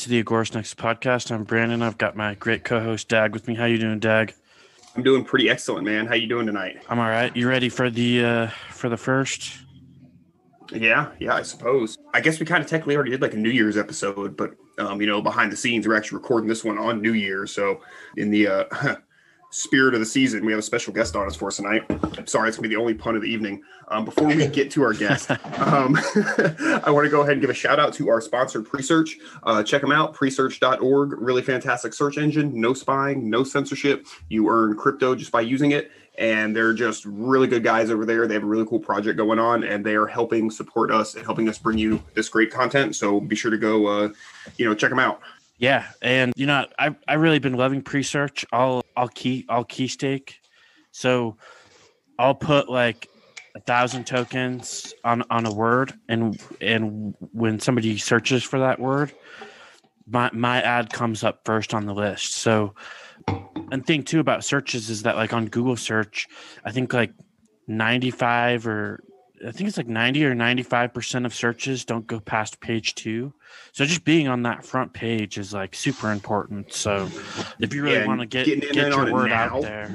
to the Agorist Next podcast. I'm Brandon. I've got my great co-host Dag with me. How you doing, Dag? I'm doing pretty excellent, man. How you doing tonight? I'm all right. You ready for the first? Yeah, I suppose. I guess we kind of technically already did like a New Year's episode, but behind the scenes, we're actually recording this one on New Year's. So in the spirit of the season, we have a special guest on us for us tonight. Sorry, it's gonna be the only pun of the evening. Before we get to our guest, I want to go ahead and give a shout out to our sponsor, Presearch. Check them out, presearch.org. Really fantastic search engine. No spying, no censorship. You earn crypto just by using it. And they're just really good guys over there. They have a really cool project going on, and they are helping support us and helping us bring you this great content. So be sure to go, check them out. Yeah, and I really been loving Presearch. I'll key stake, so I'll put like 1,000 tokens on a word, and when somebody searches for that word, my ad comes up first on the list. So, and thing too about searches is that like on Google search, I think like 90 or 95% of searches don't go past page 2. So just being on that front page is like super important. So if you really want to get your word out there.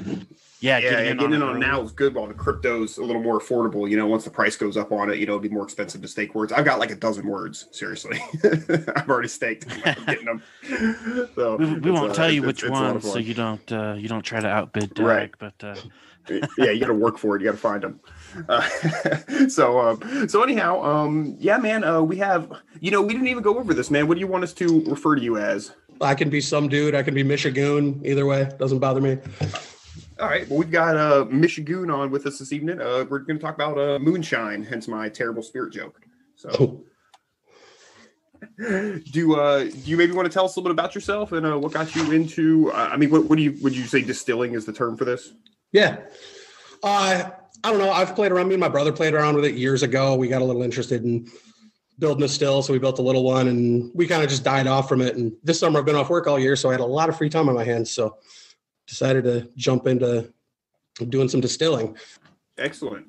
Getting in on it now is good while the crypto's a little more affordable. Once the price goes up on it, it'll be more expensive to stake words. I've got like 12 words, seriously. I've already staked. I'm getting them. So we won't tell you which ones, so you don't try to outbid Dag, right. But yeah, you got to work for it. You got to find them. So anyhow, man, we have, we didn't even go over this, man. What do you want us to refer to you as? I can be some dude. I can be Michigoon. Either way, doesn't bother me. All right. Well, we've got Michigoon on with us this evening. We're going to talk about moonshine, hence my terrible spirit joke. So, do you maybe want to tell us a little bit about yourself and what got you into? Would you say distilling is the term for this? Yeah. I don't know. I've played around. Me and my brother played around with it years ago. We got a little interested in building a still, so we built a little one, and we kind of just died off from it. And this summer I've been off work all year, so I had a lot of free time on my hands. So decided to jump into doing some distilling. Excellent.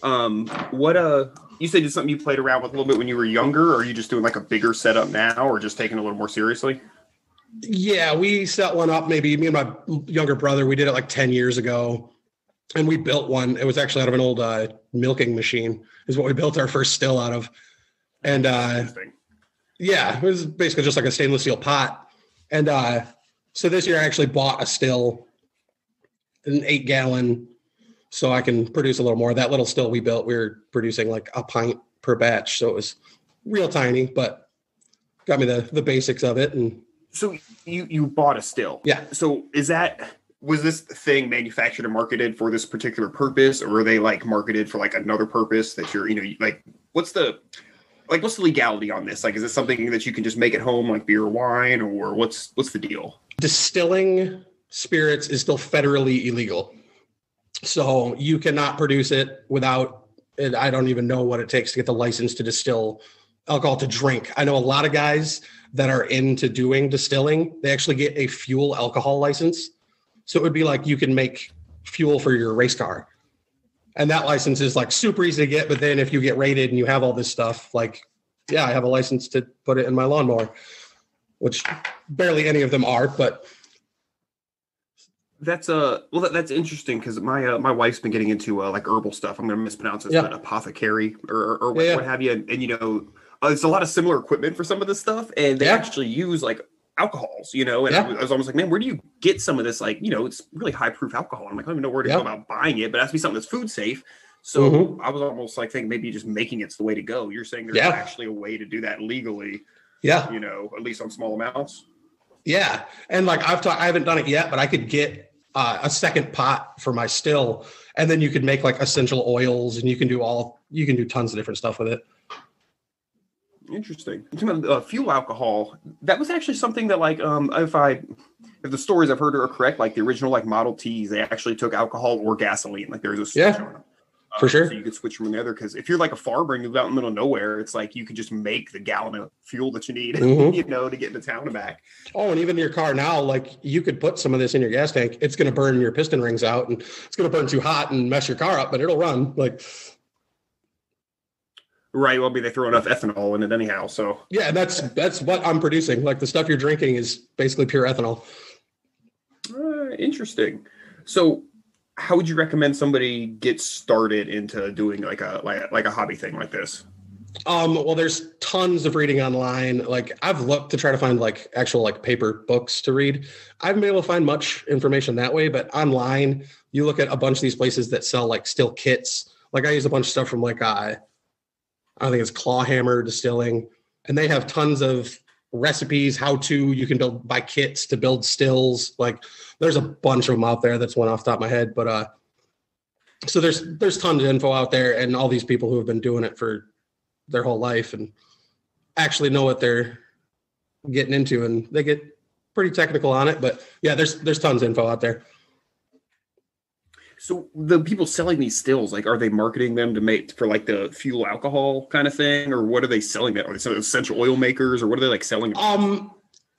What you said it's something you played around with a little bit when you were younger, or are you just doing like a bigger setup now, or just taking it a little more seriously? Yeah, we set one up, maybe me and my younger brother, we did it like 10 years ago, and we built one. It was actually out of an old milking machine is what we built our first still out of. And yeah, it was basically just like a stainless steel pot. And so this year I actually bought a still, an 8-gallon, so I can produce a little more. That little still we built, we were producing like a pint per batch. So it was real tiny, but got me the basics of it. And so you bought a still. Yeah. So was this thing manufactured and marketed for this particular purpose, or are they like marketed for like another purpose that you're, what's the legality on this? Like, is it something that you can just make at home, like beer or wine, or what's the deal? Distilling spirits is still federally illegal. So you cannot produce it without, and I don't even know what it takes to get the license to distill alcohol to drink. I know a lot of guys that are into doing distilling, they actually get a fuel alcohol license. So it would be like you can make fuel for your race car. And that license is like super easy to get. But then if you get rated and you have all this stuff, like, yeah, I have a license to put it in my lawnmower, which barely any of them are, but. That's that's interesting because my wife's been getting into like herbal stuff. I'm going to mispronounce this, but apothecary or what have you. And it's a lot of similar equipment for some of this stuff, and they actually use like alcohols, and I was almost like, man, where do you get some of this? Like, it's really high proof alcohol. I'm like, I don't even know where to go about buying it, but it has to be something that's food safe. So I was almost like thinking maybe just making it's the way to go. You're saying there's actually a way to do that legally. Yeah. At least on small amounts. Yeah. And like I haven't done it yet, but I could get a second pot for my still, and then you could make like essential oils, and you can do tons of different stuff with it. Interesting. Fuel alcohol, that was actually something that like if the stories I've heard are correct, like the original like Model Ts, they actually took alcohol or gasoline. Like there's a switch on them. For sure. So you could switch from the other, because if you're like a farmer and you live out in the middle of nowhere, it's like you could just make the gallon of fuel that you need, to get into town and back. Oh, and even your car now, like you could put some of this in your gas tank. It's going to burn your piston rings out, and it's going to burn too hot and mess your car up, but it'll run. Like, Right. Well, I mean, they throw enough ethanol in it anyhow. So yeah, that's what I'm producing. Like the stuff you're drinking is basically pure ethanol. Interesting. So, how would you recommend somebody get started into doing like a hobby thing like this? Well, there's tons of reading online. Like I've looked to try to find like actual like paper books to read. I haven't been able to find much information that way, but online, you look at a bunch of these places that sell like still kits. Like I use a bunch of stuff from like I think it's Clawhammer Distilling, and they have tons of recipes, how to, you can buy kits to build stills. Like there's a bunch of them out there. That's one off the top of my head, but so there's tons of info out there, and all these people who have been doing it for their whole life and actually know what they're getting into, and they get pretty technical on it. But yeah, there's tons of info out there. So the people selling these stills, like, are they marketing them to make for like the fuel alcohol kind of thing, or what are they selling that? Are they selling essential oil makers, or what are they like selling?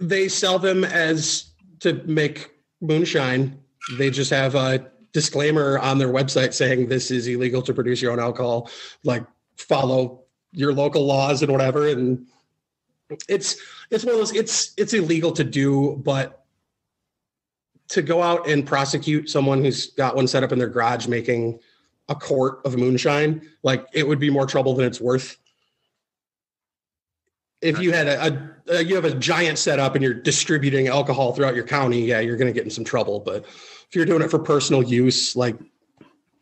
They sell them as to make moonshine. They just have a disclaimer on their website saying this is illegal to produce your own alcohol. Like follow your local laws and whatever. And it's one of those, it's illegal to do, but to go out and prosecute someone who's got one set up in their garage making a quart of moonshine, like it would be more trouble than it's worth. If you had you have a giant setup and you're distributing alcohol throughout your county, yeah, you're going to get in some trouble. But if you're doing it for personal use, like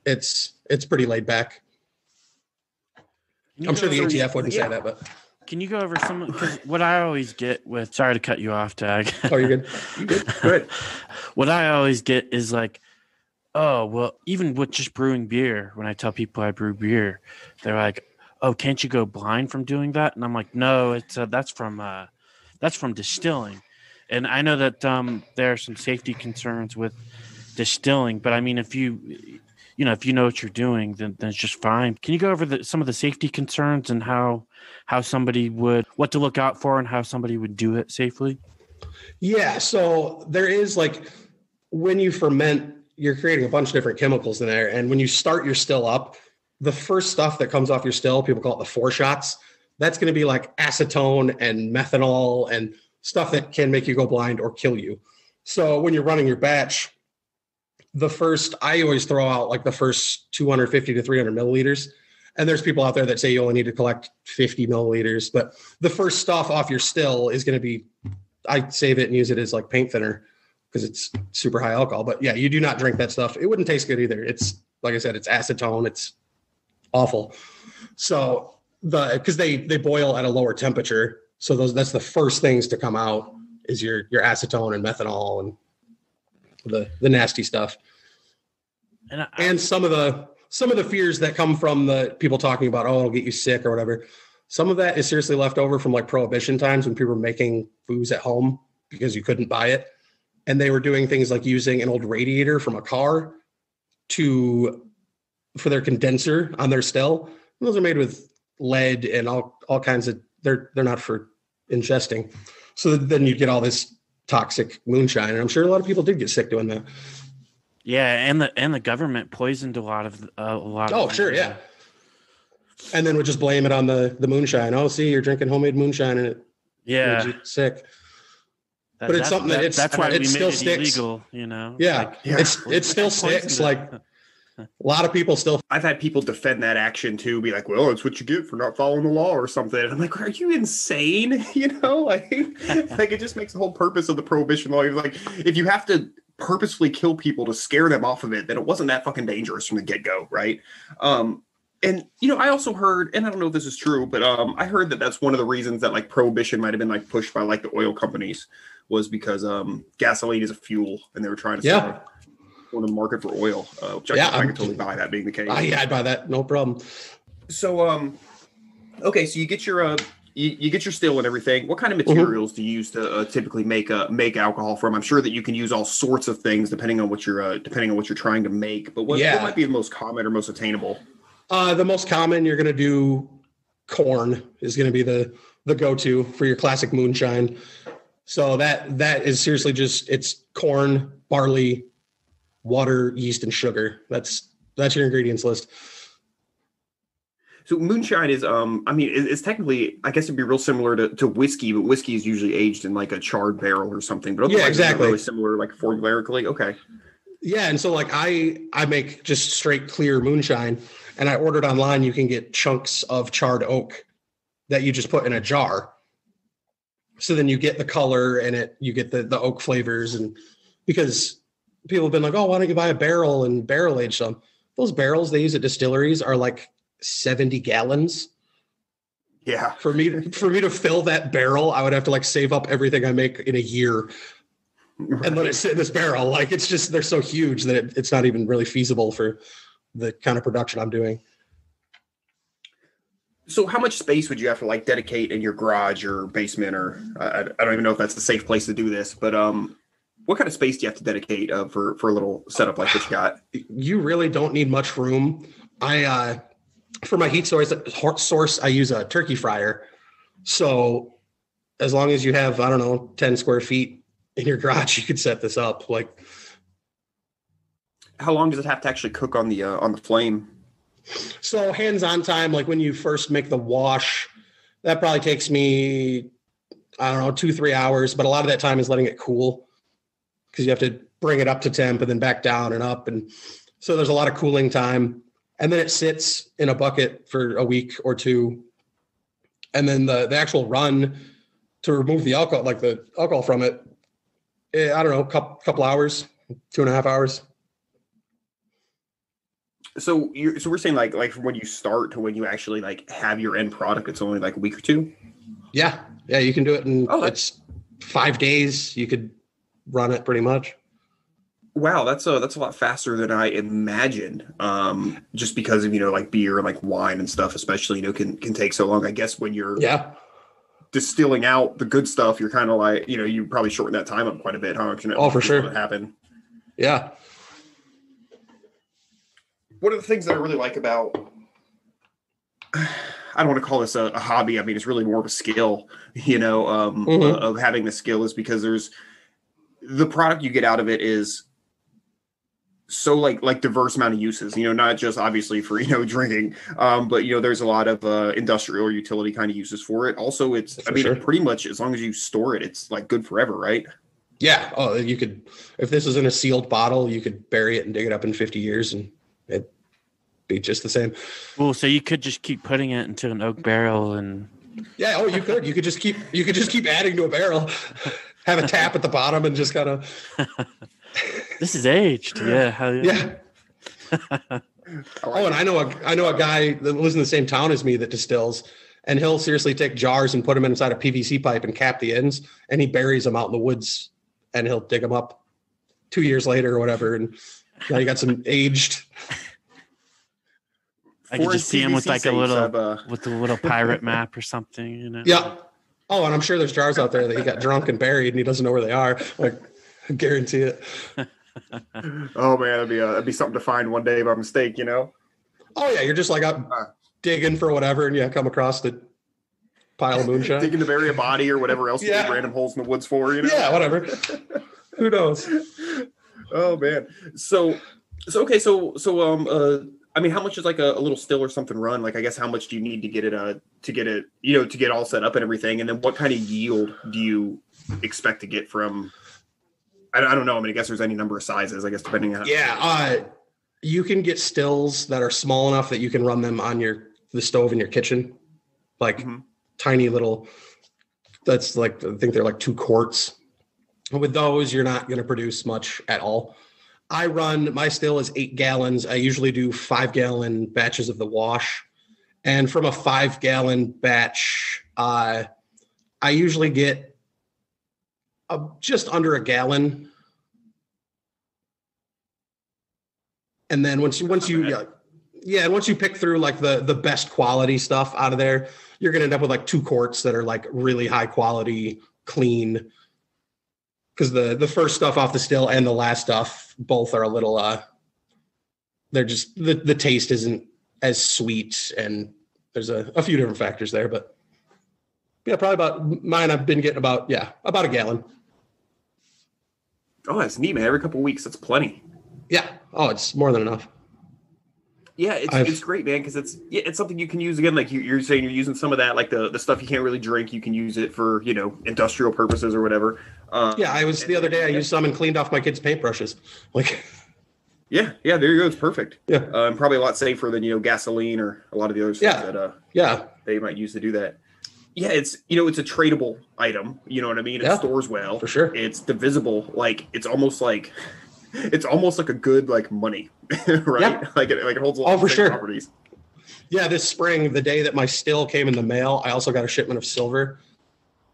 it's pretty laid back. I'm sure the ATF wouldn't say that, but can you go over some? Because what I always get with, sorry to cut you off, Tag. Oh, you're good. You good? Good. What I always get is like, oh, well, even with just brewing beer, when I tell people I brew beer, they're like, oh, can't you go blind from doing that? And I'm like, no, it's that's from distilling. And I know that there are some safety concerns with distilling, but I mean, if you know what you're doing, then it's just fine. Can you go over some of the safety concerns and how somebody what to look out for and how somebody would do it safely? Yeah. So there is, like, when you ferment, you're creating a bunch of different chemicals in there. And when you start your still up, the first stuff that comes off your still, people call it the 4 shots. That's going to be like acetone and methanol and stuff that can make you go blind or kill you. So when you're running your batch, I always throw out like the first 250 to 300 milliliters. And there's people out there that say you only need to collect 50 milliliters. But the first stuff off your still is going to be, I save it and use it as like paint thinner because it's super high alcohol. But yeah, you do not drink that stuff. It wouldn't taste good either. It's, like I said, it's acetone. It's awful. So because they boil at a lower temperature. So that's the first things to come out is your acetone and methanol and the nasty stuff. And some of the fears that come from the people talking about, oh, it'll get you sick or whatever. Some of that is seriously left over from like Prohibition times when people were making booze at home because you couldn't buy it. And they were doing things like using an old radiator from a car for their condenser on their still. And those are made with lead and all kinds of, they're not for ingesting. So then you get all this toxic moonshine. And I'm sure a lot of people did get sick doing that. Yeah, and the government poisoned a lot of. Oh, sure, yeah. And then would just blame it on the moonshine. Oh, see, you're drinking homemade moonshine and it makes you sick. But it's something that's why it still sticks. Illegal, you know. Yeah, it still sticks. Like a lot of people still. I've had people defend that action too, be like, "Well, it's what you get for not following the law or something." And I'm like, "Are you insane?" You know, like it just makes the whole purpose of the prohibition law. Like, if you have to purposefully kill people to scare them off of it, then it wasn't that fucking dangerous from the get-go, right? And I also heard, and I don't know if this is true, but I heard that that's one of the reasons that like prohibition might have been like pushed by like the oil companies was because gasoline is a fuel, and they were trying to sell on the market for oil. Which I could totally buy that being the case. I'd buy that, no problem. So okay, so you get your you get your still and everything. What kind of materials do you use to typically make alcohol from? I'm sure that you can use all sorts of things depending on what you're trying to make. But what might be the most common or most attainable? The most common, you're going to do corn is going to be the go-to for your classic moonshine. So that is seriously just, it's corn, barley, water, yeast, and sugar. That's your ingredients list. So moonshine is, I mean, it's technically, I guess it'd be real similar to whiskey, but whiskey is usually aged in like a charred barrel or something. But yeah, exactly. Really similar, like formulaically. Okay. Yeah, and so like I make just straight clear moonshine, and I ordered online. You can get chunks of charred oak that you just put in a jar. So then you get the color and you get the oak flavors, and because people have been like, oh, why don't you buy a barrel and barrel age some? Those barrels they use at distilleries are like 70 gallons. Yeah. For me to fill that barrel, I would have to like save up everything I make in a year and let it sit in this barrel. Like it's just, they're so huge that it's not even really feasible for the kind of production I'm doing. So how much space would you have to like dedicate in your garage or basement, or I don't even know if that's a safe place to do this, but what kind of space do you have to dedicate for a little setup like what you got? You really don't need much room. For my heat source, I use a turkey fryer. So as long as you have, I don't know, 10 square feet in your garage, you could set this up. Like, how long does it have to actually cook on the flame? So hands-on time, like when you first make the wash, that probably takes me, I don't know, 2-3 hours. But a lot of that time is letting it cool because you have to bring it up to temp and then back down and up. And so there's a lot of cooling time. And then it sits in a bucket for a week or two. And then the actual run to remove the alcohol, like the alcohol from it, I don't know, couple hours, 2.5 hours. So we're saying like from when you start to when you actually like have your end product, it's only like a week or two? Yeah. Yeah. You can do it in it's 5 days. You could run it pretty much. Wow, that's a lot faster than I imagined. Just because of, like beer and like wine and stuff, especially, can take so long. I guess when you're distilling out the good stuff, you're kind of like, you probably shorten that time up quite a bit, huh? Oh, for sure. Happen. Yeah. One of the things that I really like about, I don't want to call this a hobby. I mean, it's really more of a skill, of having the skill is because the product you get out of it is so like diverse amount of uses, not just obviously for, drinking, but, there's a lot of industrial or utility kind of uses for it. Also, pretty much as long as you store it, it's like good forever, right? Yeah. Oh, you could, if this was in a sealed bottle, you could bury it and dig it up in 50 years and it'd be just the same. Well, so you could just keep putting it into an oak barrel and. Yeah. Oh, you could just keep adding to a barrel, have a tap at the bottom and just kind of. This is aged. Yeah. Yeah. Oh, and I know a guy that lives in the same town as me that distills, and he'll seriously take jars and put them inside a PVC pipe and cap the ends, and he buries them out in the woods, and he'll dig them up 2 years later or whatever, and now you got some aged. I can just see him with like with a little pirate map or something, Yeah. Oh, and I'm sure there's jars out there that he got drunk and buried, and he doesn't know where they are. Like, I guarantee it. Oh man, that'd be something to find one day by mistake, Oh yeah, you're just like out digging for whatever, and you come across the pile of moonshine, digging to bury a body or whatever else. Yeah. Random holes in the woods for, Yeah, whatever. Who knows? Oh man. So okay. So I mean, how much is like a little still or something run? Like, I guess how much do you need to get it to get all set up and everything? And then what kind of yield do you expect to get from? I don't know. I mean, I guess there's any number of sizes, I guess, depending on. Yeah. You can get stills that are small enough that you can run them on the stove in your kitchen. Like tiny little, that's like, I think they're like 2 quarts. With those, you're not going to produce much at all. My still is 8 gallons. I usually do 5-gallon batches of the wash. And from a 5-gallon batch, I usually get just under a gallon. And then once you pick through like the best quality stuff out of there, you're going to end up with like 2 quarts that are like really high quality, clean. Because the first stuff off the still and the last stuff both are a little they're just the taste isn't as sweet, and there's a few different factors there, but yeah, probably about mine. I've been getting about a gallon. Oh, that's neat, man. Every couple of weeks, that's plenty. Yeah. Oh, it's more than enough. Yeah, it's great, man, because it's something you can use again. Like you're saying, you're using some of that, like the stuff you can't really drink. You can use it for industrial purposes or whatever. The other day I used some and cleaned off my kids' paintbrushes. Like, yeah, there you go. It's perfect. Yeah, probably a lot safer than gasoline or a lot of the other stuff that they might use to do that. Yeah, it's it's a tradable item. You know what I mean? It stores well for sure. It's divisible. Like it's almost like a good like money, right? Yeah. Like it holds a lot of properties. Yeah, this spring, the day that my still came in the mail, I also got a shipment of silver.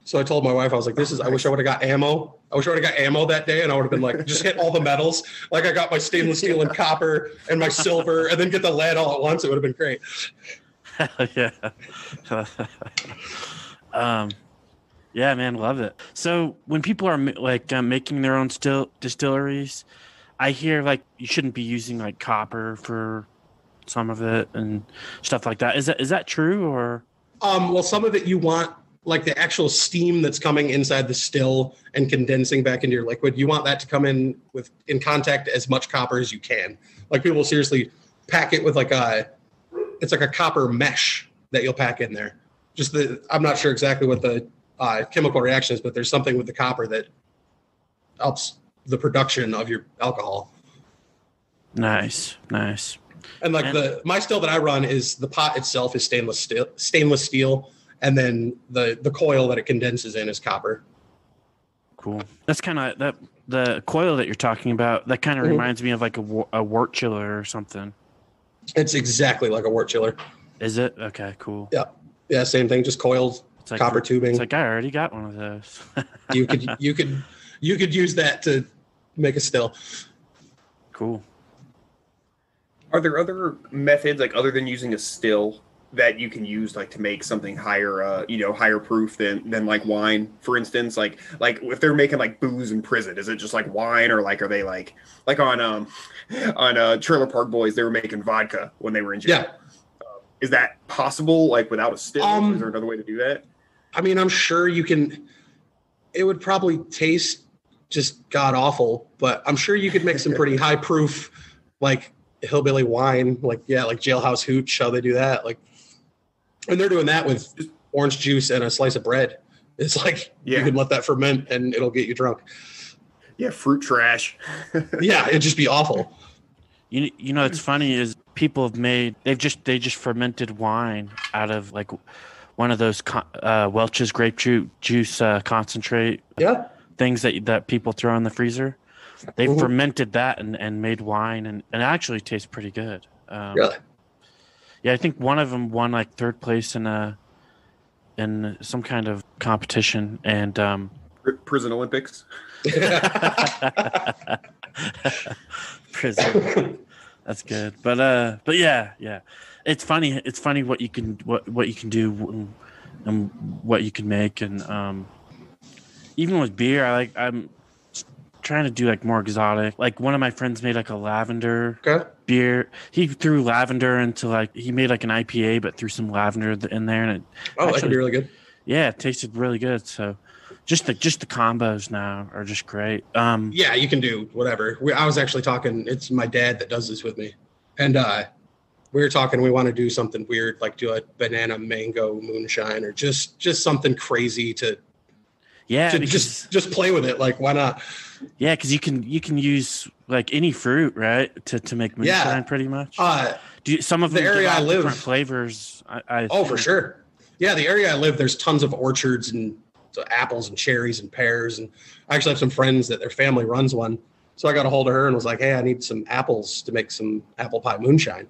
So I told my wife, I was like, I wish I would have got ammo. I wish I would have got ammo that day, and I would have been like, just hit all the metals. Like I got my stainless steel and copper and my silver, and then get the lead all at once. It would have been great. Yeah. Yeah, man, love it. So when people are making their own distilleries, I hear like you shouldn't be using like copper for some of it and stuff like that. Is that true or? Well, some of it you want like the actual steam that's coming inside the still and condensing back into your liquid. You want that to come in contact as much copper as you can. Like people seriously pack it with it's like a copper mesh that you'll pack in there. I'm not sure exactly what the chemical reaction is, but there's something with the copper that helps the production of your alcohol. Nice. And my still that I run is the pot itself is stainless steel, and then the coil that it condenses in is copper. Cool. That's kind of the coil that you're talking about. That kind of reminds me of like a wort chiller or something. It's exactly like a wort chiller. Is it? Okay, cool. Yeah, same thing, just coiled copper tubing. It's like I already got one of those. you could use that to make a still. Cool. Are there other methods like other than using a still that you can use like to make something higher higher proof than like wine, for instance? Like if they're making like booze in prison, is it just like wine, or like are they like on Trailer Park Boys, they were making vodka when they were in jail? Yeah. Is that possible, like without a still? Is there another way to do that? I mean, I'm sure you can. It would probably taste just god awful, but I'm sure you could make some pretty high proof, like hillbilly wine, like Jailhouse Hooch, how they do that. Like, and they're doing that with orange juice and a slice of bread. It's like you can let that ferment and it'll get you drunk. Yeah, fruit trash. Yeah, it'd just be awful. You know, it's funny is people they just fermented wine out of like one of those Welch's grape juice concentrate things that people throw in the freezer. They fermented that and made wine, and it actually tastes pretty good. Really? Yeah, I think one of them won like third place in some kind of competition, and Prison Olympics. Prison. That's good, but yeah, it's funny. It's funny what you can do and what you can make, and even with beer, I'm trying to do like more exotic. Like one of my friends made like a lavender beer. He threw lavender into he made like an IPA, but threw some lavender in there, and that could be really good. Yeah, it tasted really good. So just the combos now are just great. Yeah, you can do whatever. I was actually talking. It's my dad that does this with me, and we were talking. We want to do something weird, like do a banana mango moonshine, or just something crazy to. Yeah, just play with it. Like, why not? Yeah, because you can use like any fruit, right, to make moonshine, pretty much. Some of the area I live, different flavors. For sure. Yeah, the area I live, there's tons of orchards and apples and cherries and pears, and I actually have some friends that their family runs one. So I got a hold of her and was like, "Hey, I need some apples to make some apple pie moonshine."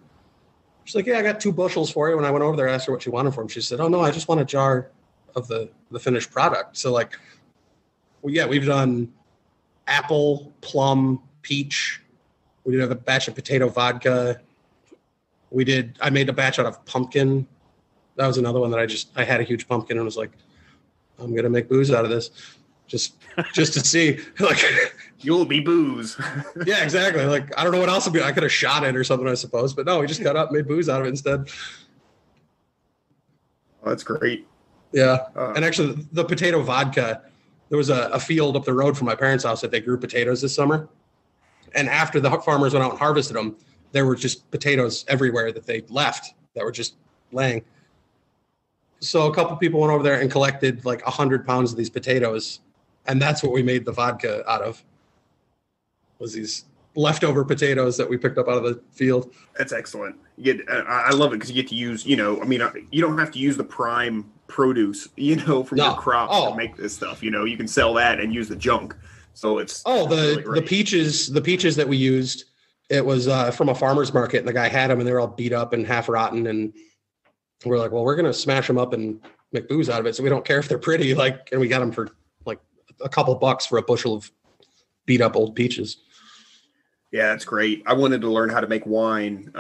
She's like, "Yeah, I got 2 bushels for you." When I went over there, I asked her what she wanted for them. She said, "Oh no, I just want a jar of the finished product." So we've done apple, plum, peach. We did have a batch of potato vodka. I made a batch out of pumpkin. That was another one that I had a huge pumpkin and was like, I'm going to make booze out of this just to see. Like, you'll be booze. Yeah, exactly. Like, I don't know what else would be. I could have shot it or something, I suppose. But no, we just cut up and made booze out of it instead. Oh, that's great. Yeah. And actually, the potato vodka, there was a field up the road from my parents' house that they grew potatoes this summer. And after the farmers went out and harvested them, there were just potatoes everywhere that they left that were just laying. So a couple people went over there and collected like 100 pounds of these potatoes, and that's what we made the vodka out of. Was these leftover potatoes that we picked up out of the field. That's excellent. I love it because you get to use, you don't have to use the prime produce, from your crops to make this stuff. You can sell that and use the junk. So it's the peaches that we used. It was from a farmer's market, and the guy had them, and they were all beat up and half rotten. And we're like, well, we're gonna smash them up and make booze out of it. So we don't care if they're pretty. And we got them for like a couple bucks for a bushel of beat up old peaches. Yeah, that's great. I wanted to learn how to make wine,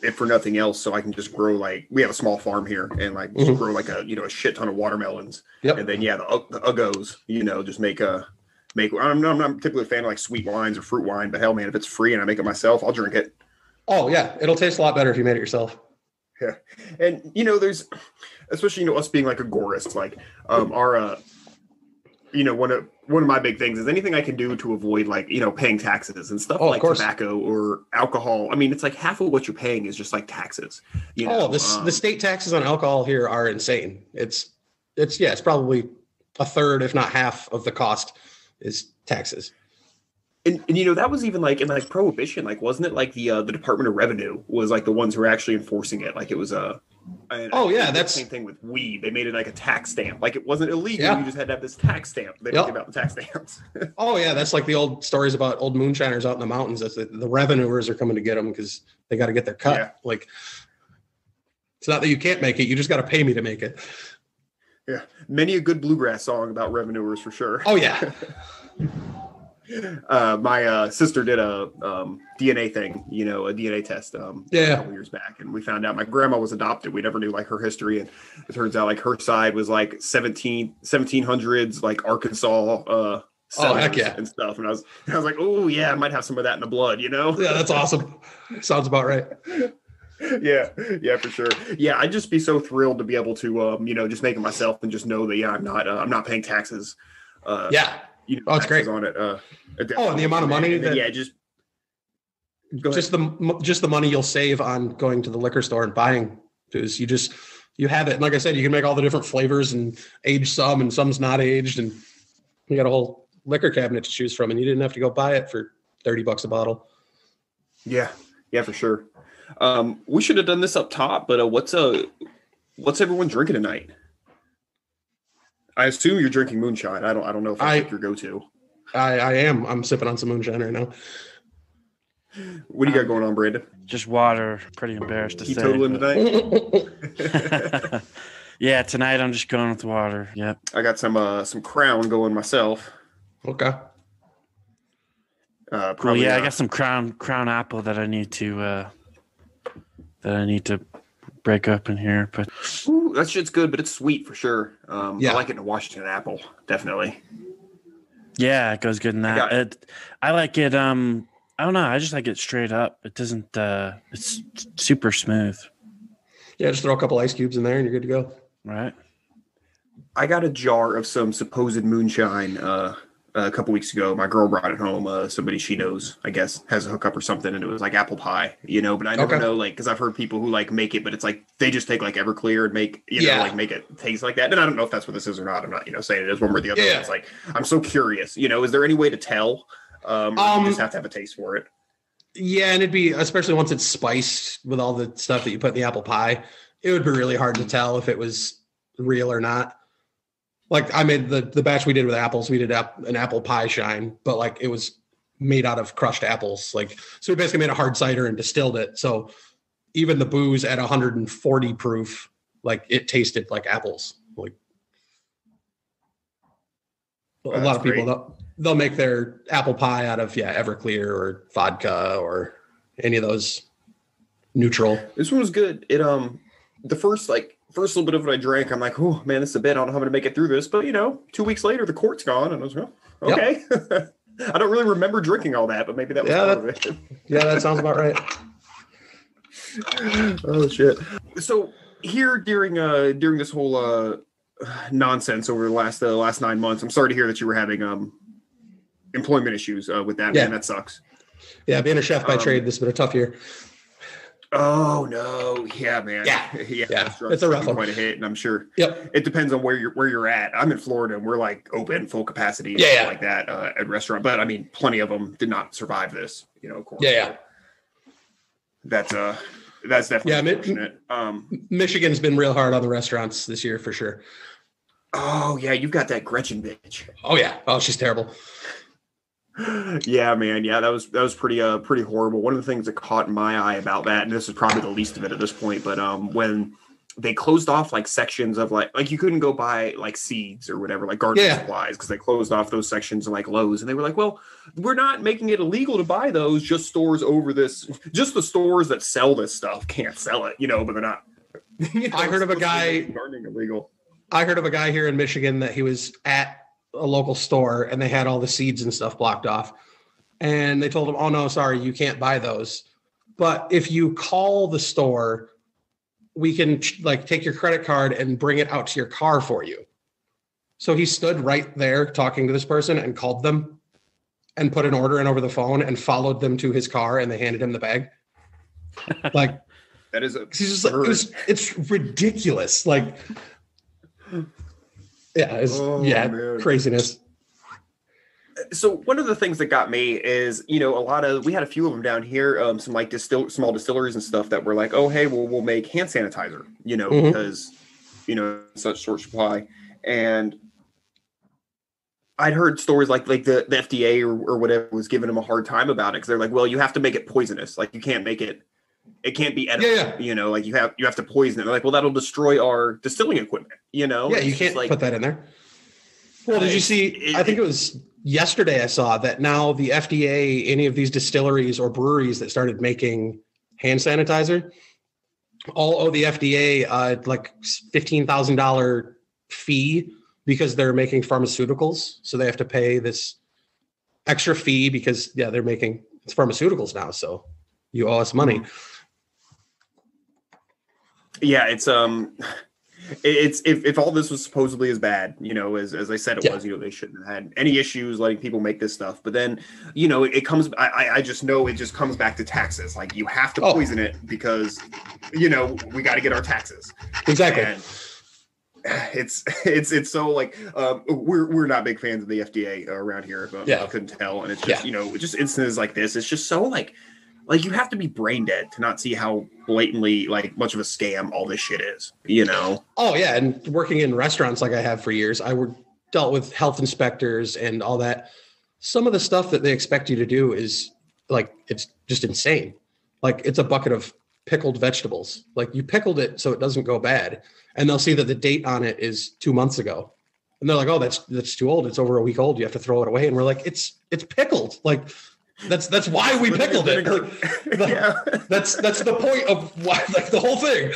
if for nothing else, so I can just grow we have a small farm here, and just grow a shit ton of watermelons. Yep. And then the uggos, just make. I'm not typically a fan of sweet wines or fruit wine, but hell, man, if it's free and I make it myself, I'll drink it. Oh yeah, it'll taste a lot better if you made it yourself. Yeah, and there's, especially us being agorists, our one of my big things is anything I can do to avoid paying taxes and stuff tobacco or alcohol. I mean, it's half of what you're paying is just taxes. The state taxes on alcohol here are insane. It's probably a third, if not half, of the cost is taxes. And that was even in Prohibition, wasn't it the Department of Revenue was the ones who were actually enforcing it? It was that's the same thing with weed. They made it a tax stamp. It wasn't illegal. Yeah. You just had to have this tax stamp. They didn't give out the tax stamps. That's the old stories about old moonshiners out in the mountains. That's the revenuers are coming to get them because they got to get their cut. Yeah. It's not that you can't make it. You just got to pay me to make it. Yeah. Many a good bluegrass song about revenuers for sure. Oh yeah. My sister did a DNA thing, a DNA test a couple years back, and we found out my grandma was adopted. We never knew her history, and it turns out her side was 1700s Arkansas heck yeah, and stuff. And I was like, oh yeah, I might have some of that in the blood, Yeah, that's awesome. Sounds about right. Yeah, for sure. Yeah, I'd just be so thrilled to be able to just make it myself and just know that I'm not paying taxes. It's great on it. And the amount of money just the money you'll save on going to the liquor store and buying, because you have it. And like I said, you can make all the different flavors and age some, and some's not aged, and you got a whole liquor cabinet to choose from, and you didn't have to go buy it for $30 a bottle. Yeah, for sure. We should have done this up top, but what's everyone drinking tonight? I assume you're drinking moonshine. I don't know if that's your go-to. I am. I'm sipping on some moonshine right now. What do you got going on, Brandon? Just water. Pretty embarrassed to say. Teetotaling tonight? Yeah, tonight I'm just going with water. Yep. I got some Crown going myself. Okay. Cool. Yeah, I got some Crown Apple that I need to break up in here, but that shit's good, but it's sweet for sure. I like it in a Washington apple, definitely. Yeah, it goes good in that. I like it. I don't know. I just like it straight up. It doesn't. It's super smooth. Yeah, just throw a couple ice cubes in there and you're good to go. Right. I got a jar of some supposed moonshine a couple weeks ago. My girl brought it home. Somebody she knows, I guess, has a hookup or something, and it was apple pie, but I never know, because I've heard people who make it, but it's they just take Everclear and make, make it taste like that. And I don't know if that's what this is or not. I'm not, saying it is one or the other. Yeah. It's I'm so curious, is there any way to tell? Or you just have to have a taste for it? Yeah. And it'd be, especially once it's spiced with all the stuff that you put in the apple pie, it would be really hard to tell if it was real or not. I made the batch we did with apples. We did an apple pie shine, but it was made out of crushed apples. So we basically made a hard cider and distilled it. So even the booze at 140 proof, it tasted like apples. A lot of people, they'll make their apple pie out of Everclear or vodka or any of those neutral. This one was good. It the first little bit of it I drank, I'm like, oh man, this is a bit. I don't know how I'm gonna make it through this. But 2 weeks later, the cork's gone, and I was okay. Yep. I don't really remember drinking all that, but maybe that was part of it. Yeah, that sounds about right. Oh shit! So here during this whole nonsense over the last 9 months, I'm sorry to hear that you were having employment issues with that. Yeah. Man, that sucks. Yeah, being a chef by trade, this has been a tough year. Oh no, yeah, man, yeah. It's a rough one. Quite a hit, and I'm sure. Yep. It depends on where you're at. I'm in Florida, and we're like open, full capacity, like that at restaurant. But I mean, plenty of them did not survive this. Of course. Yeah. That's definitely unfortunate. Michigan's been real hard on the restaurants this year for sure. Oh yeah, you've got that Gretchen bitch. Oh yeah. Oh, she's terrible. Yeah, man. Yeah, that was pretty horrible. One of the things that caught my eye about that, and this is probably the least of it at this point, but when they closed off like sections of like you couldn't go buy like seeds or whatever, like garden supplies, because they closed off those sections of like Lowe's, and they were like, well, we're not making it illegal to buy those, just the stores that sell this stuff can't sell it, but they're not. I heard of a guy gardening illegal. I heard of a guy here in Michigan that he was at a local store and they had all the seeds and stuff blocked off, and they told him, oh no, sorry, you can't buy those, but if you call the store, we can like take your credit card and bring it out to your car for you. So he stood right there talking to this person and called them and put an order in over the phone and followed them to his car, and they handed him the bag. Like that is he's just like, it's ridiculous. Like man. Craziness. So one of the things that got me is, we had a few of them down here, some like small distilleries and stuff that were like, oh, hey, we'll make hand sanitizer, because, such short supply. And I'd heard stories like the FDA or whatever was giving them a hard time about it, because they're like, well, you have to make it poisonous. Like you can't make it. It can't be edible, like you have to poison it. They're like, well, that'll destroy our distilling equipment, Yeah, you can't put that in there. Well, did you see, I think it was yesterday I saw that now the FDA, any of these distilleries or breweries that started making hand sanitizer, all owe the FDA like $15,000 fee because they're making pharmaceuticals. So they have to pay this extra fee because, they're making it's pharmaceuticals now. So you owe us money. Yeah, it's if all this was supposedly as bad, as I said it was, they shouldn't have had any issues letting people make this stuff. But then, it comes. I just know it just comes back to taxes. Like you have to poison it because, we got to get our taxes. Exactly. And it's so like we're not big fans of the FDA around here. But I couldn't tell, and it's just just instances like this. It's just so like you have to be brain dead to not see how blatantly like much of a scam all this shit is, Oh yeah. And working in restaurants like I have for years, dealt with health inspectors and all that. Some of the stuff that they expect you to do is like, it's just insane. Like it's a bucket of pickled vegetables. Like you pickled it so it doesn't go bad. And they'll see that the date on it is 2 months ago. And they're like, oh, that's too old. It's over a week old. You have to throw it away. And we're like, it's pickled. Like, that's why we pickled it. That's the point of why, like the whole thing.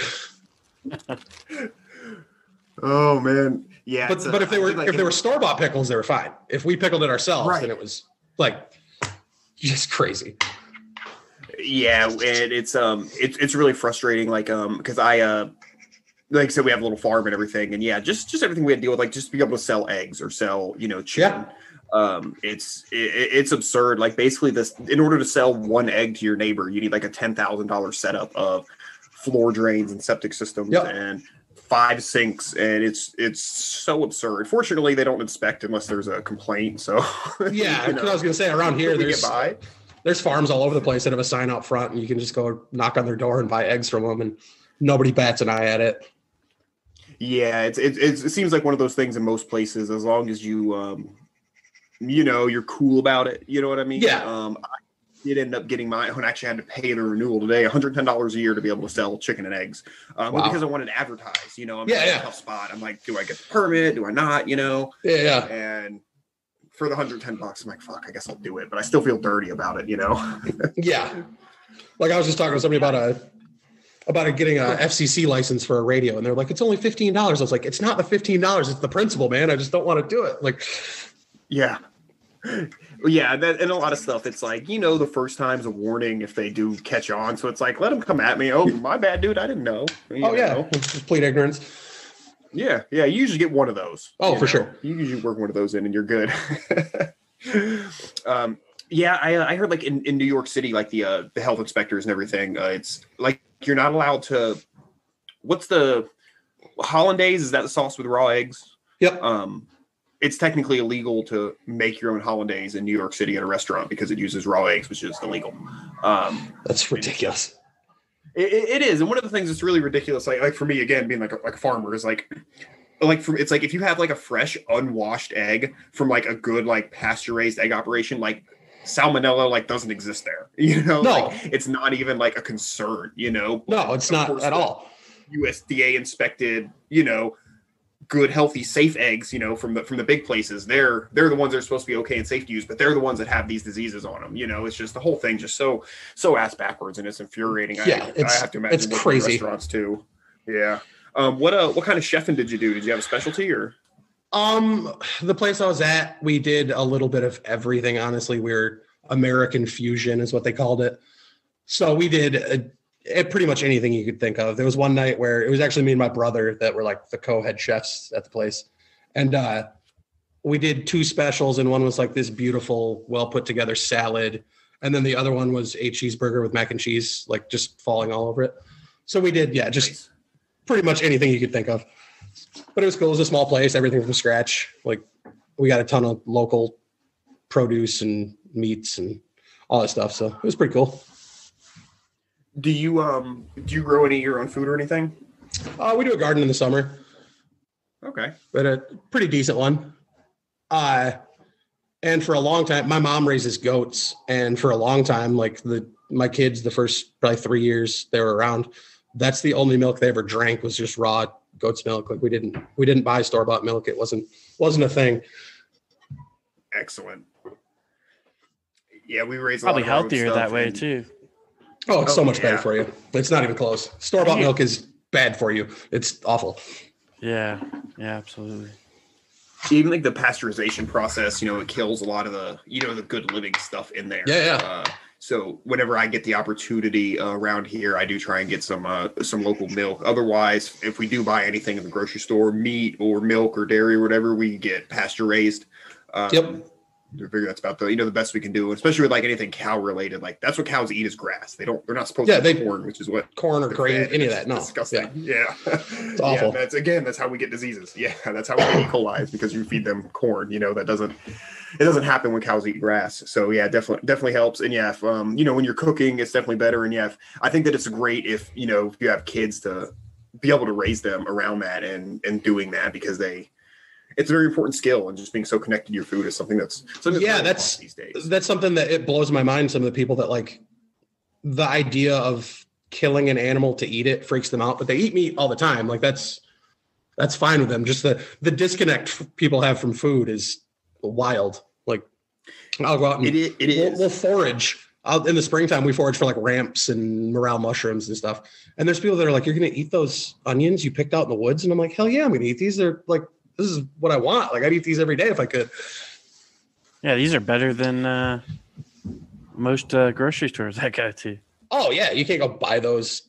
Oh man, yeah. But if they were store-bought pickles, they were fine. If we pickled it ourselves, then it was like just crazy. Yeah, and it's really frustrating. Like because I like I said, we have a little farm and everything, and just everything we had to deal with, like just be able to sell eggs or sell chicken. Yeah. It's absurd. Like basically in order to sell one egg to your neighbor, you need like a $10,000 setup of floor drains and septic systems and 5 sinks. And it's so absurd. Fortunately, they don't inspect unless there's a complaint. So yeah, I was going to say around here, there's farms all over the place that have a sign out front and you can just go knock on their door and buy eggs from them and nobody bats an eye at it. Yeah. It seems like one of those things in most places, as long as you, you're cool about it. You know what I mean? Yeah. I did end up getting my own. Actually, I had to pay the renewal today, $110 a year to be able to sell chicken and eggs. Because I wanted to advertise. I'm in a tough spot. I'm like, do I get the permit? Do I not? Yeah. And for the $110, I'm like, fuck, I guess I'll do it. But I still feel dirty about it. Yeah. Like I was just talking to somebody about getting a FCC license for a radio, and they're like, it's only $15. I was like, it's not the $15. It's the principle, man. I just don't want to do it. Like. Yeah. Yeah, and a lot of stuff, it's like, the first time's a warning if they do catch on. So it's like, let them come at me. Oh, my bad, dude. I didn't know. Just plead ignorance. Yeah. You usually get one of those. Oh, for sure. You usually work one of those in and you're good. I heard like in New York City, like the health inspectors and everything, it's like you're not allowed to. What's the hollandaise? Is that the sauce with raw eggs? Yep. It's technically illegal to make your own hollandaise in New York City at a restaurant because it uses raw eggs, which is illegal. That's ridiculous. It is, and one of the things that's really ridiculous, like for me, again, being like a farmer, is it's like if you have like a fresh unwashed egg from like a good like pasture raised egg operation, like salmonella like doesn't exist there. No, like, it's not even like a concern. No, it's not at all. USDA inspected, good, healthy, safe eggs, from the big places. They're the ones that are supposed to be okay and safe to use, but they're the ones that have these diseases on them. It's just the whole thing just so ass backwards, and it's infuriating. Yeah, I have to imagine it's crazy. Restaurants too. Yeah. What kind of chefing did you do? Did you have a specialty or? The place I was at, we did a little bit of everything. Honestly, we're American fusion is what they called it. So we did pretty much anything you could think of. There was one night where it was actually me and my brother that were like the co-head chefs at the place. And we did 2 specials, and one was like this beautiful, well put together salad. And then the other one was a cheeseburger with mac and cheese, like just falling all over it. So we did, just pretty much anything you could think of. But it was cool. It was a small place, everything from scratch. Like we got a ton of local produce and meats and all that stuff. So it was pretty cool. Do you grow any of your own food or anything? We do a garden in the summer. Okay. But a pretty decent one. And for a long time, my mom raises goats, and for a long time, like my kids, the first probably 3 years they were around, that's the only milk they ever drank was just raw goat's milk. Like we didn't buy store-bought milk. It wasn't a thing. Excellent. Yeah, we raise probably healthier that way too. Oh, it's so much better for you. It's not even close. Store-bought milk is bad for you. It's awful. Yeah, absolutely. Even like the pasteurization process, it kills a lot of the, the good living stuff in there. Yeah. So whenever I get the opportunity around here, I do try and get some local milk. Otherwise, if we do buy anything in the grocery store, meat or milk or dairy or whatever, we get pasture raised. Yep. I figure that's about the best we can do, especially with like anything cow related. Like that's what cows eat is grass. They're not supposed to eat corn, which is what corn or grain, any of that. No, disgusting. Yeah. It's awful. Yeah, that's how we get diseases. Yeah, that's how we get E. coli is because you feed them corn. That doesn't happen when cows eat grass. So yeah, definitely helps. And yeah, if, when you're cooking, it's definitely better. And yeah, I think that it's great if if you have kids to be able to raise them around that and doing that because it's a very important skill, and just being so connected to your food is something that's these days. That's something that it blows my mind. Some of the people that like the idea of killing an animal to eat it freaks them out, but they eat meat all the time. Like that's fine with them. Just the disconnect people have from food is wild. Like I'll go out and we'll forage. Out in the springtime, we forage for like ramps and morel mushrooms and stuff. And there's people that are like, "You're going to eat those onions you picked out in the woods?" And I'm like, "Hell yeah, I'm going to eat these. They're like, this is what I want. Like I'd eat these every day if I could." Yeah, these are better than most grocery stores I go to. Oh yeah, you can't go buy those.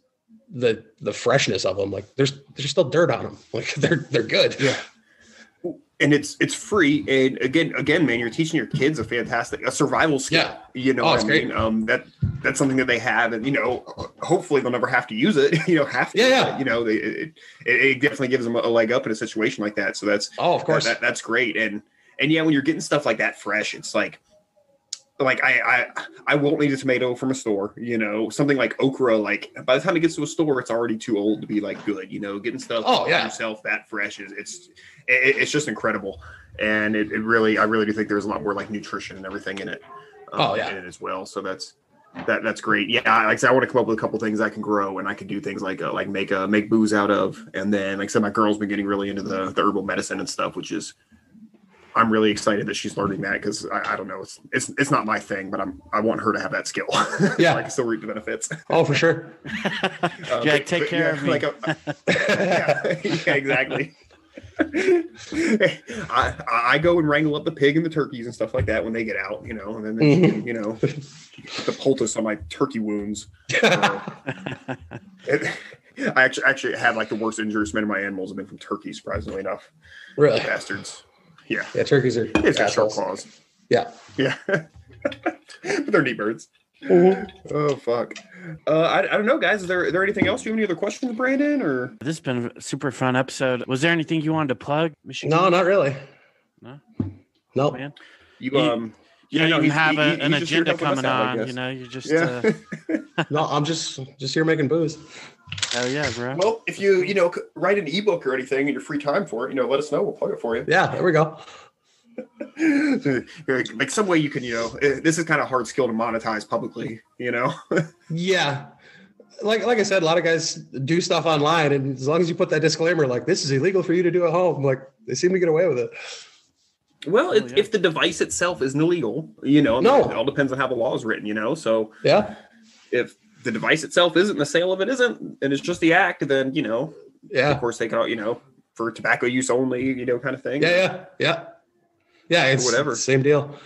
The freshness of them, like there's still dirt on them. Like they're good. Yeah. And it's free. And again, man, you're teaching your kids a survival skill. Yeah. What I mean? That's something that they have, and hopefully they'll never have to use it. Yeah. It definitely gives them a leg up in a situation like that. So that's of course that's great. And yeah, when you're getting stuff like that fresh, it's like I won't need a tomato from a store. Something like okra. Like by the time it gets to a store, it's already too old to be like good. Getting stuff yourself that fresh it's just incredible, and I really do think there's a lot more like nutrition and everything in it. In it as well. So that's great. Yeah, like I said, I want to come up with a couple things I can grow, and I can do things like make booze out of, and then like I said, my girl's been getting really into the herbal medicine and stuff, which is. I'm really excited that she's learning that because I don't know, it's not my thing, but I want her to have that skill. Yeah, I can still reap the benefits. Oh, for sure. Take care of me. Yeah, exactly. I go and wrangle up the pig and the turkeys and stuff like that when they get out, and then the poultice on my turkey wounds. I actually had like the worst injuries of my animals have been from turkeys, surprisingly enough. Really, bastards. Yeah, turkeys are sharp claws. Yeah, but they're neat birds. Oh fuck. I don't know, guys. Is there anything else? Do you have any other questions, Brandon? Or this has been a super fun episode. Was there anything you wanted to plug, Michigan? No, not really. No, nope. Man. You don't even have an agenda coming on. You know, you're just. No, I'm just here making booze. Hell yeah, bro. Well, if you write an ebook or anything in your free time for it, let us know. We'll plug it for you. Yeah, there we go. Like some way you can, this is kind of hard skill to monetize publicly, Yeah. Like I said, a lot of guys do stuff online, and as long as you put that disclaimer, like this is illegal for you to do at home, like they seem to get away with it. Well, if the device itself isn't illegal, no, it all depends on how the law is written, so yeah, if the device itself isn't, the sale of it isn't, and it's just the act, then of course they can, for tobacco use only, kind of thing. Yeah, it's whatever. Same deal.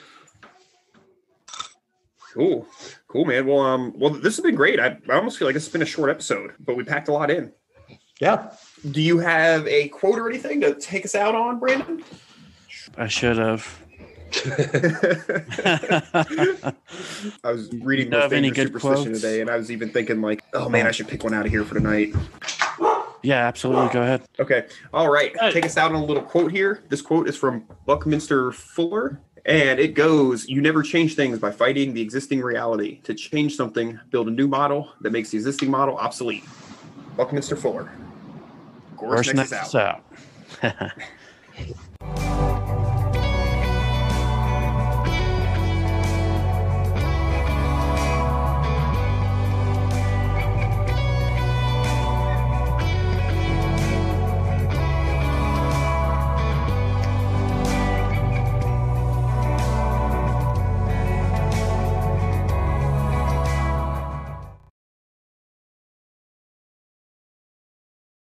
Cool, man. Well, this has been great. I almost feel like it's been a short episode, but we packed a lot in. Yeah. Do you have a quote or anything to take us out on, Brandon? I should have. I was reading Most Dangerous Superstition today, and I was even thinking like, oh man, I should pick one out of here for tonight. Yeah, absolutely. Go ahead. Okay. All right. Take us out on a little quote here. This quote is from Buckminster Fuller, and it goes, "You never change things by fighting the existing reality. To change something, build a new model that makes the existing model obsolete." Buckminster Fuller. Of course, next is out.